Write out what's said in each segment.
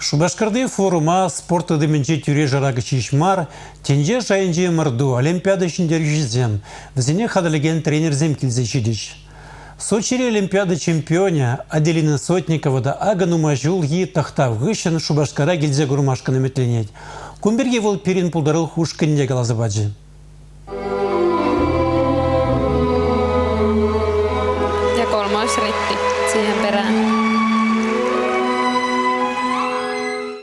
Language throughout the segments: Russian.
Шубашкарды форума спорт ыдымынче тюре жарагы чишмар, тенже жайынче мырду олимпиада шиндер жүзем, візіне хадалеген тренерзем келзе чидиш. Сочире олимпиада чемпионе Аделина Сотникова да аганума жул yi тахтав гышын Шубашкара келзе гурмашканы метленет. Кумберге вол перин пулдарыл хушкынде галазы баджи. Ja kolmas ritti siihen perään.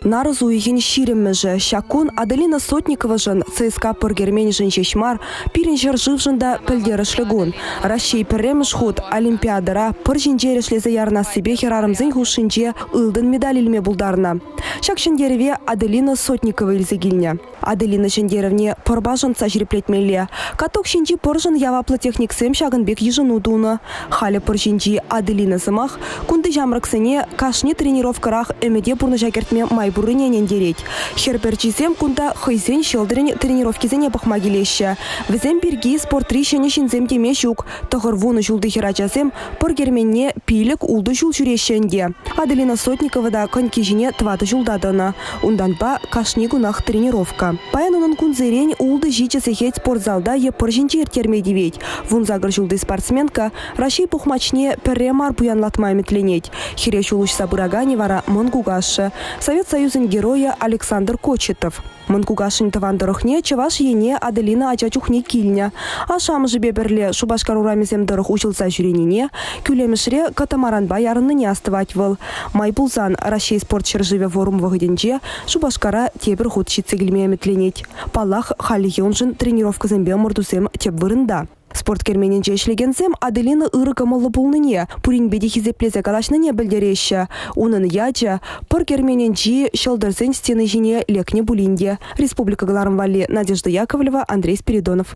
Нарызу еген ширеммежі, шакун Аделина Сотникова жын ЦСКА пыргермен жын шешмар, пирен жыр живжында пілдерішлігун. Рашей пірреміш худ олимпиадара пыр жинжерешлезе ярна себе херарымзын хушинже ылдын медаль илме булдарына. Шак жіндереве Аделина Сотникова илзегілне. Аделина жіндеревне пырбажын сажреплетмеле. Каток шинжи пыржын яваплы техниксем шагынбек ежын удуны. Халі пыр жинжи Аделина зымах, кунды жамрыксыне кашне тренировкарах өмеде бұрны жакертме майбурыненен дереть. Херперчизем кунда хайзен шелдерен тренировкизене бахмагилеща. Візем берги спортришене шинзем деме жук. Тағыр вуны жулды херачазем пыргерменне пилік улды жул жүрешенде. Аделина Сотникова да конкижине тваты жулдадыны. Унданба кашни гунах тренировка. Паянунын кунзерен улды жичесехет спортзалда е пыржинче ертермейдевет. Вун загыр жулды спортсменка Рашей пухмачне перремар буянлатмай метленет. Хире жулуш сабырагани вара монгугашы. Совет Союзын героя Александр Кочетов. Мынкугашын тавандырықне чаваш ене Аделина ачачухне килня. Ашам жібе бірле Шубашкар урамезем дырық учылса жүреніне, күлемішре катамаранба ярынны астывать выл. Майпулзан Рашей спорт шыржыве форум вағыденже Шубашкара тебір худ шитсегілме әметленет. Палах халихионжын тренировкызымбе мұрдусем теп вырында. Спорт кермененче ишлегенсем Аделина ыры камылы пулныне, пуринбеде хизеплезе калашныне білдереща. Унын яча, пыр кермененче шылдырсен стены жине лекне булинде. Республика Галарым Вали, Надежда Яковлева, Андрей Спиридонов.